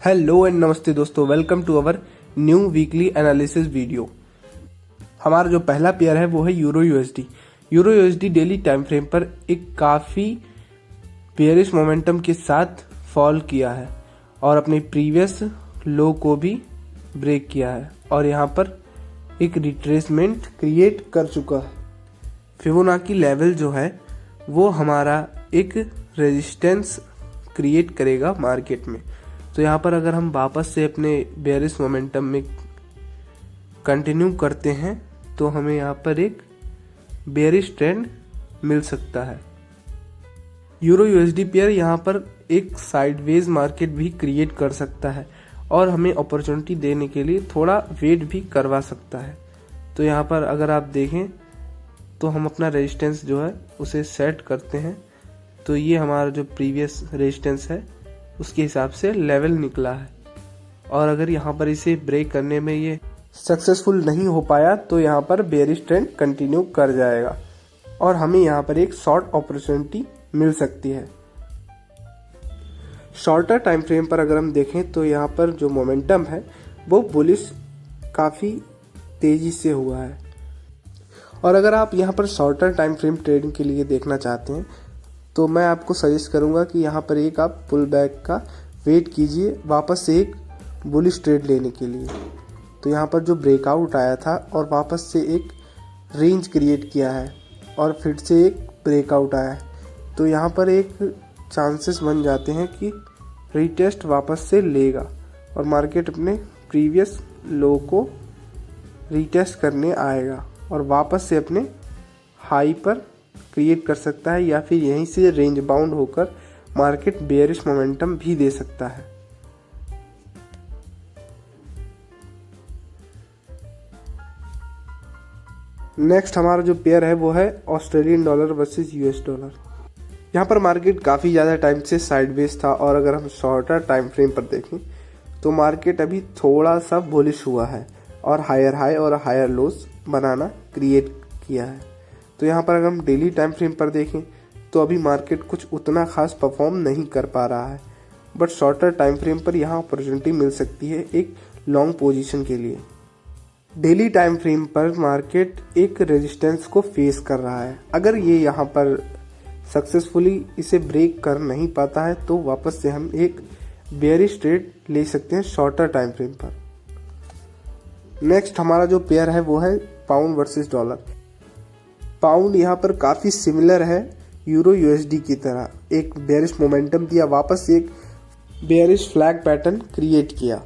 Hello and नमस्ते दोस्तों, welcome to our new weekly analysis video. हमारा जो पहला पेयर है वो है euro USD. Euro USD daily time frame पर एक काफ़ी बेयरिश मोमेंटम के साथ फॉल किया है और अपने प्रीवियस लो को भी ब्रेक किया है और यहाँ पर एक रिट्रेसमेंट क्रिएट कर चुका है। फिबोनाची लेवल जो है वो हमारा एक रेजिस्टेंस क्रिएट करेगा मार्केट में। तो यहाँ पर अगर हम वापस से अपने बेयरिश मोमेंटम में कंटिन्यू करते हैं तो हमें यहाँ पर एक बेयरिश ट्रेंड मिल सकता है। यूरो यूएसडी पेयर यहाँ पर एक साइडवेज मार्केट भी क्रिएट कर सकता है और हमें अपॉर्चुनिटी देने के लिए थोड़ा वेट भी करवा सकता है। तो यहाँ पर अगर आप देखें तो हम अपना रेजिस्टेंस जो है उसे सेट करते हैं। तो ये हमारा जो प्रीवियस रेजिस्टेंस है उसके हिसाब से लेवल निकला है और अगर यहाँ पर इसे ब्रेक करने में ये सक्सेसफुल नहीं हो पाया तो यहाँ पर बेयरिश ट्रेंड कंटिन्यू कर जाएगा और हमें यहाँ पर एक शॉर्ट अपॉर्चुनिटी मिल सकती है। शॉर्टर टाइम फ्रेम पर अगर हम देखें तो यहाँ पर जो मोमेंटम है वो बुलिश काफ़ी तेज़ी से हुआ है और अगर आप यहाँ पर शॉर्टर टाइम फ्रेम ट्रेडिंग के लिए देखना चाहते हैं तो मैं आपको सजेस्ट करूंगा कि यहाँ पर एक आप पुल बैक का वेट कीजिए वापस से एक बुलिश ट्रेड लेने के लिए। तो यहाँ पर जो ब्रेकआउट आया था और वापस से एक रेंज क्रिएट किया है और फिर से एक ब्रेकआउट आया है, तो यहाँ पर एक चांसेस बन जाते हैं कि रीटेस्ट वापस से लेगा और मार्केट अपने प्रीवियस लो को रीटेस्ट करने आएगा और वापस से अपने हाई पर क्रिएट कर सकता है या फिर यहीं से रेंज बाउंड होकर मार्केट बेयरिश मोमेंटम भी दे सकता है। नेक्स्ट हमारा जो पेयर है वो है Australian dollar versus US dollar. यहाँ पर मार्केट काफ़ी ज़्यादा टाइम से साइडवेज था और अगर हम शॉर्टर टाइम फ्रेम पर देखें तो मार्केट अभी थोड़ा सा बुलिश हुआ है और हायर हाई और हायर लोस बनाना क्रिएट किया है। तो यहाँ पर अगर हम डेली टाइम फ्रेम पर देखें तो अभी मार्केट कुछ उतना खास परफॉर्म नहीं कर पा रहा है, बट शॉर्टर टाइम फ्रेम पर यहाँ अपॉर्चुनिटी मिल सकती है एक लॉन्ग पोजीशन के लिए। डेली टाइम फ्रेम पर मार्केट एक रेजिस्टेंस को फेस कर रहा है, अगर ये यहाँ पर सक्सेसफुली इसे ब्रेक कर नहीं पाता है तो वापस से हम एक बेयरिश ट्रेड ले सकते हैं शॉर्टर टाइम फ्रेम पर। नेक्स्ट हमारा जो पेयर है वो है पाउंड वर्सेस डॉलर। पाउंड यहाँ पर काफ़ी सिमिलर है यूरो यूएसडी की तरह, एक बेयरिश मोमेंटम दिया, वापस से एक बेयरिश फ्लैग पैटर्न क्रिएट किया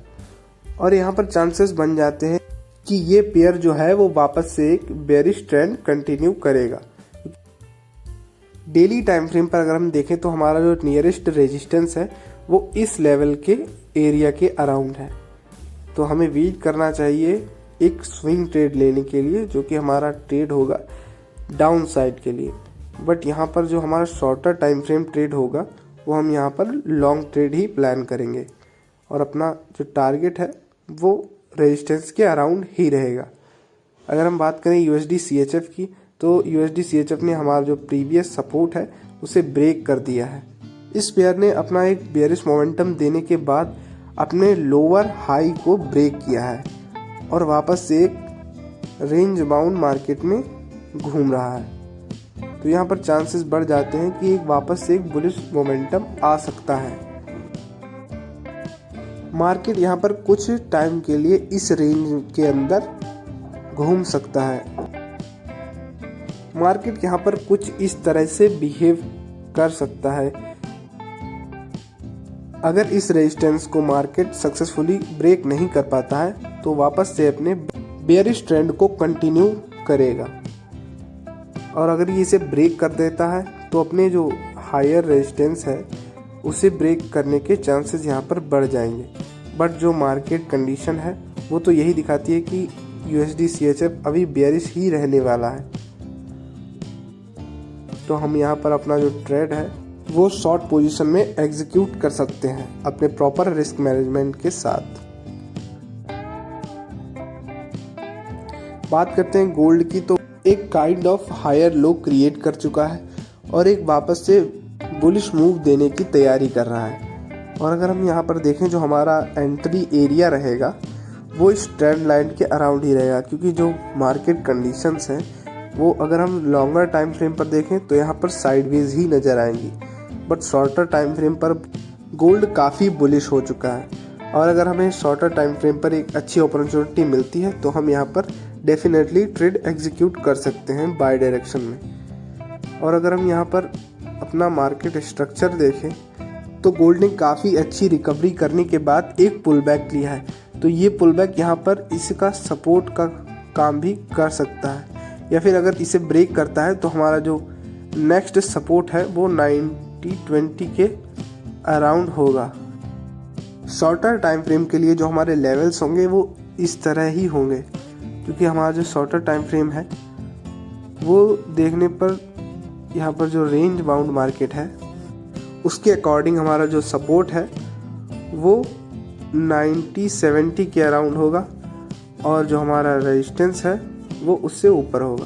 और यहाँ पर चांसेस बन जाते हैं कि ये पेयर जो है वो वापस से एक बेयरिश ट्रेंड कंटिन्यू करेगा। डेली टाइम फ्रेम पर अगर हम देखें तो हमारा जो नियरेस्ट रेजिस्टेंस है वो इस लेवल के एरिया के अराउंड है। तो हमें वेट करना चाहिए एक स्विंग ट्रेड लेने के लिए जो कि हमारा ट्रेड होगा डाउन साइड के लिए, बट यहाँ पर जो हमारा शॉर्टर टाइम फ्रेम ट्रेड होगा वो हम यहाँ पर लॉन्ग ट्रेड ही प्लान करेंगे और अपना जो टारगेट है वो रेजिस्टेंस के अराउंड ही रहेगा। अगर हम बात करें यूएसडी सीएचएफ की तो यूएसडी सीएचएफ ने हमारा जो प्रीवियस सपोर्ट है उसे ब्रेक कर दिया है। इस पेयर ने अपना एक बेयरिश मोमेंटम देने के बाद अपने लोअर हाई को ब्रेक किया है और वापस से एक रेंज बाउंड मार्केट में घूम रहा है। तो यहाँ पर चांसेस बढ़ जाते हैं कि एक वापस से एक बुलिश मोमेंटम आ सकता है। मार्केट यहाँ पर कुछ टाइम के लिए इस रेंज के अंदर घूम सकता है। मार्केट यहाँ पर कुछ इस तरह से बिहेव कर सकता है। अगर इस रेजिस्टेंस को मार्केट सक्सेसफुली ब्रेक नहीं कर पाता है तो वापस से अपने बेयरिश ट्रेंड को कंटिन्यू करेगा और अगर ये इसे ब्रेक कर देता है तो अपने जो हायर रेजिस्टेंस है उसे ब्रेक करने के चांसेस यहाँ पर बढ़ जाएंगे। बट जो मार्केट कंडीशन है वो तो यही दिखाती है कि यूएसडी सीएचएफ अभी बेयरिश ही रहने वाला है। तो हम यहाँ पर अपना जो ट्रेड है वो शॉर्ट पोजीशन में एग्जीक्यूट कर सकते हैं अपने प्रॉपर रिस्क मैनेजमेंट के साथ। बात करते हैं गोल्ड की तो एक kind of higher low create कर चुका है और एक वापस से बुलिश मूव देने की तैयारी कर रहा है और अगर हम यहाँ पर देखें जो हमारा एंट्री एरिया रहेगा वो इस ट्रेंड लाइन के अराउंड ही रहेगा, क्योंकि जो मार्केट कंडीशंस हैं वो अगर हम लॉन्गर टाइम फ्रेम पर देखें तो यहाँ पर साइडवेज ही नज़र आएंगी, बट शॉर्टर टाइम फ्रेम पर गोल्ड काफ़ी बुलिश हो चुका है। और अगर हमें शॉर्टर टाइम फ्रेम पर एक अच्छी अपॉर्चुनिटी मिलती है तो हम यहाँ पर डेफिनेटली ट्रेड एग्जीक्यूट कर सकते हैं बाय डायरेक्शन में। और अगर हम यहाँ पर अपना मार्केट स्ट्रक्चर देखें तो गोल्ड ने काफ़ी अच्छी रिकवरी करने के बाद एक पुल बैक लिया है, तो ये पुल बैक यहाँ पर इसका सपोर्ट का काम भी कर सकता है, या फिर अगर इसे ब्रेक करता है तो हमारा जो नेक्स्ट सपोर्ट है वो 90-20 के अराउंड होगा। शॉर्टर टाइम फ्रेम के लिए जो हमारे लेवल्स होंगे वो इस तरह ही होंगे, क्योंकि हमारा जो शॉर्टर टाइम फ्रेम है वो देखने पर यहाँ पर जो रेंज बाउंड मार्केट है उसके अकॉर्डिंग हमारा जो सपोर्ट है वो 90-70 के अराउंड होगा और जो हमारा रेजिस्टेंस है वो उससे ऊपर होगा।